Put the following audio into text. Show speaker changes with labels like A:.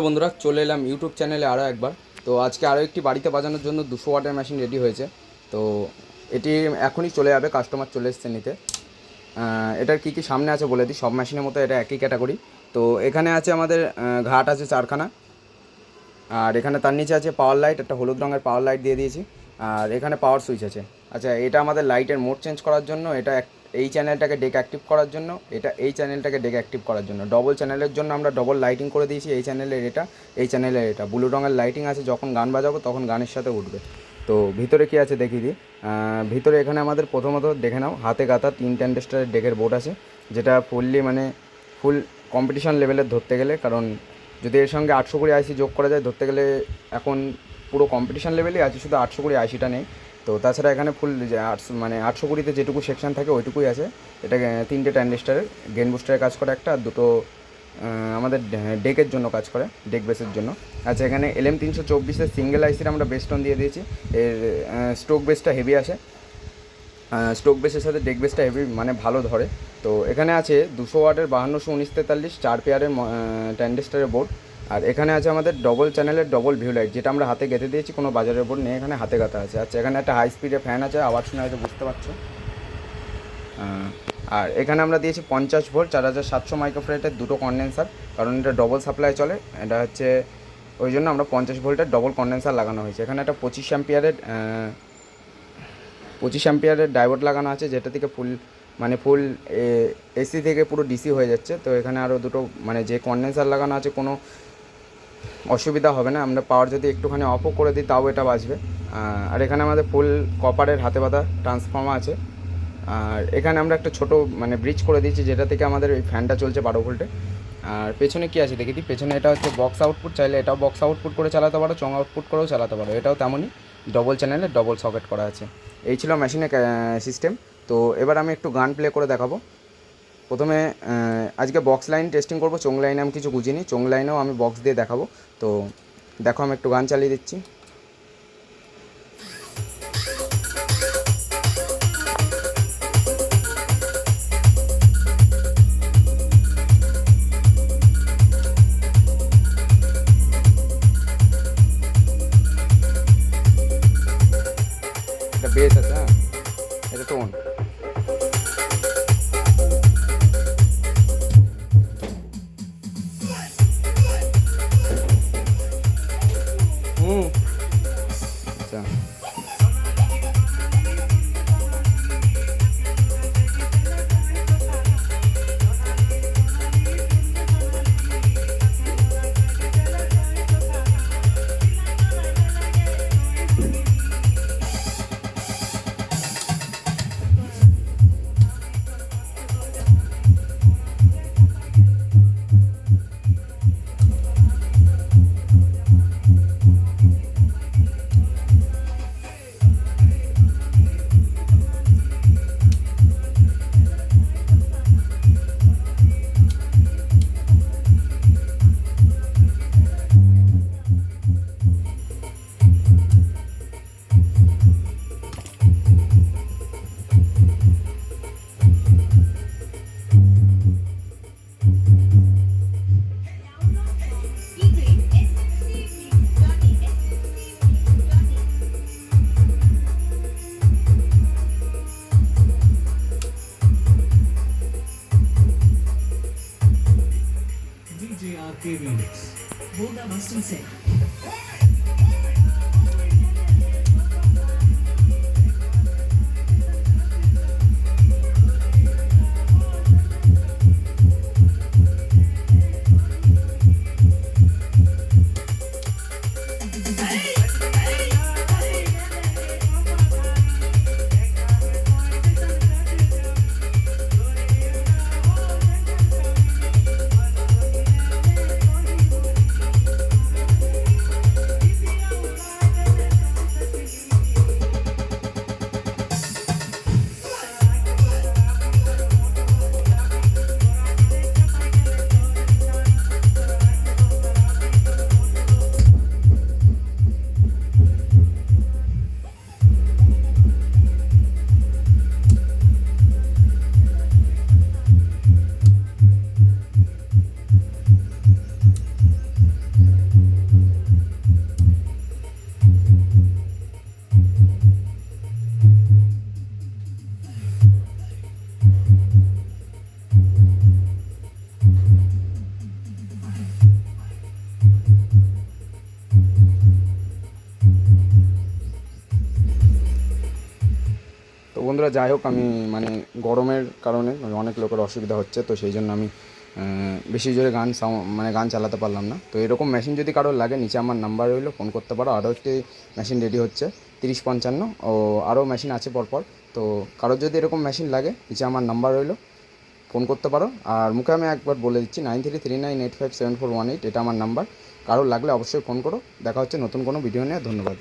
A: বন্ধুরা চলে এলাম ইউটিউব চ্যানেলে আরও একবার। তো আজকে আরও একটি বাড়িতে বাজানোর জন্য 200 ওয়াটের মেশিন রেডি হয়েছে। তো এটি এখনই চলে যাবে, কাস্টমার চলে এসছে নিতে। এটার কী কী সামনে আছে বলে দিই। সব মেশিনের মতো এটা একই ক্যাটাগরি। তো এখানে আছে আমাদের ঘাট আছে 4খানা, আর এখানে তার নিচে আছে পাওয়ার লাইট, একটা হলুদ রঙের পাওয়ার লাইট দিয়ে দিয়েছি, আর এখানে পাওয়ার সুইচ আছে। আচ্ছা, এটা আমাদের লাইটের মোড চেঞ্জ করার জন্য, এটা এই চ্যানেলটাকে ডেক অ্যাক্টিভ করার জন্য, এটা এই চ্যানেলটাকে ডেক অ্যাক্টিভ করার জন্য। ডবল চ্যানেলের জন্য আমরা ডবল লাইটিং করে দিয়েছি। এই চ্যানেলের এটা, এই চ্যানেলের এটা। ব্লু রঙের লাইটিং আছে, যখন গান বাজাবো তখন গানের সাথে উঠবে। তো ভিতরে কী আছে দেখিয়ে দিই। ভিতরে এখানে আমাদের প্রথমত দেখে নাও, হাতে গাঁথা 3 ট্রানজিস্টরের ডেকের বোর্ড আছে, যেটা ফুল কম্পিটিশন লেভেলের ধরতে গেলে। কারণ যদি এর সঙ্গে 820 আইসি যোগ করা যায়, ধরতে গেলে এখন পুরো কম্পিটিশন লেভেলই আছে, শুধু 820 আইসিটা নেই। তো তাছাড়া এখানে ফুল 820-তে যেটুকু সেকশন থাকে ওইটুকুই আছে। এটা 3টে ট্রানজিস্টরের গেন বুস্টারের কাজ করে একটা, আর দুটো আমাদের ডেকের জন্য কাজ করে, ডেক বেসের জন্য। আচ্ছা, এখানে LM324-এর সিঙ্গেল আইসির আমরা বেসটন দিয়ে দিয়েছি। এর স্ট্রোক বেসটা হেভি আসে, স্ট্রোক বেসের সাথে ডেক বেসটা হেভি মানে ভালো ধরে। তো এখানে আছে 200 ওয়াটের 521943 4 পেয়ারের ট্রানজিস্টরের বোর্ড। আর এখানে আছে আমাদের ডবল চ্যানেলের ডবল ভিউ লাইট, যেটা আমরা হাতে গেঁথে দিয়েছি, কোনো বাজারের বোর্ড নেই, এখানে হাতে গাঁথা আছে। আচ্ছা, এখানে একটা হাই স্পিডে ফ্যান আছে, আওয়াজ শুনে হয়তো বুঝতে পারছো। আর এখানে আমরা দিয়েছি 50 ভোল্ট 4700 মাইক্রোফ্যারাডের দুটো কন্ডেন্সার, কারণ এটা ডবল সাপ্লাই চলে। এটা হচ্ছে ওই জন্য আমরা 50 ভোল্টের ডবল কন্ডেন্সার লাগানো হয়েছে। এখানে একটা 25 অ্যাম্পিয়ারের ডায়োড লাগানো আছে, যেটা থেকে ফুল এসি থেকে পুরো ডিসি হয়ে যাচ্ছে। তো এখানে আরও দুটো যে কন্ডেন্সার লাগানো আছে, কোনো অসুবিধা হবে না। আমরা পাওয়ার যদি একটুখানি অফও করে দিই তাও এটা বাজবে। আর এখানে আমাদের ফুল কপারের হাতে বাঁধা ট্রান্সফর্মার আছে। আর এখানে আমরা একটা ছোটো ব্রিজ করে দিয়েছি, যেটা থেকে আমাদের এই ফ্যানটা চলছে 12 ভোল্টে। আর পেছনে কী আছে দেখি দিই। পেছনে এটা হচ্ছে বক্স আউটপুট, চাইলে এটাও বক্স আউটপুট করে চালাতে পারো, চং আউটপুট করেও চালাতে পারো। এটাও তেমনই ডবল চ্যানেলে ডবল সকেট করা আছে। এই ছিল মেশিনের সিস্টেম। তো এবার আমি একটু গান প্লে করে দেখাবো। প্রথমে আজকে বক্স লাইন টেস্টিং করবো, চোং লাইনে আমি কিছু বুঝিনি, চোং লাইনেও আমি বক্স দিয়ে দেখাবো। তো দেখো, আমি একটু গান চালিয়ে দিচ্ছি। এটা বেস আছে, হ্যাঁ, এটা টোন। আচ্ছা,
B: DJ RK Remix. Boda Mustang Set.
A: বন্ধুরা যাই হোক, আমি মানে গরমের কারণে অনেক লোকের অসুবিধা হচ্ছে, তো সেই জন্য আমি বেশি জোরে গান চালাতে পারলাম না। তো এরকম মেশিন যদি কারোর লাগে, নিচে আমার নাম্বার রইলো, ফোন করতে পারো। আরও একটি মেশিন রেডি হচ্ছে 30-55, ও আরও মেশিন আছে পরপর। তো কারোর যদি এরকম মেশিন লাগে, নিচে আমার নাম্বার রইলো, ফোন করতে পারো। আর মুখে আমি একবার বলে দিচ্ছি, 9339857418, এটা আমার নাম্বার। কারোর লাগলে অবশ্যই ফোন করো। দেখা হচ্ছে নতুন কোনো ভিডিও নিয়ে। ধন্যবাদ।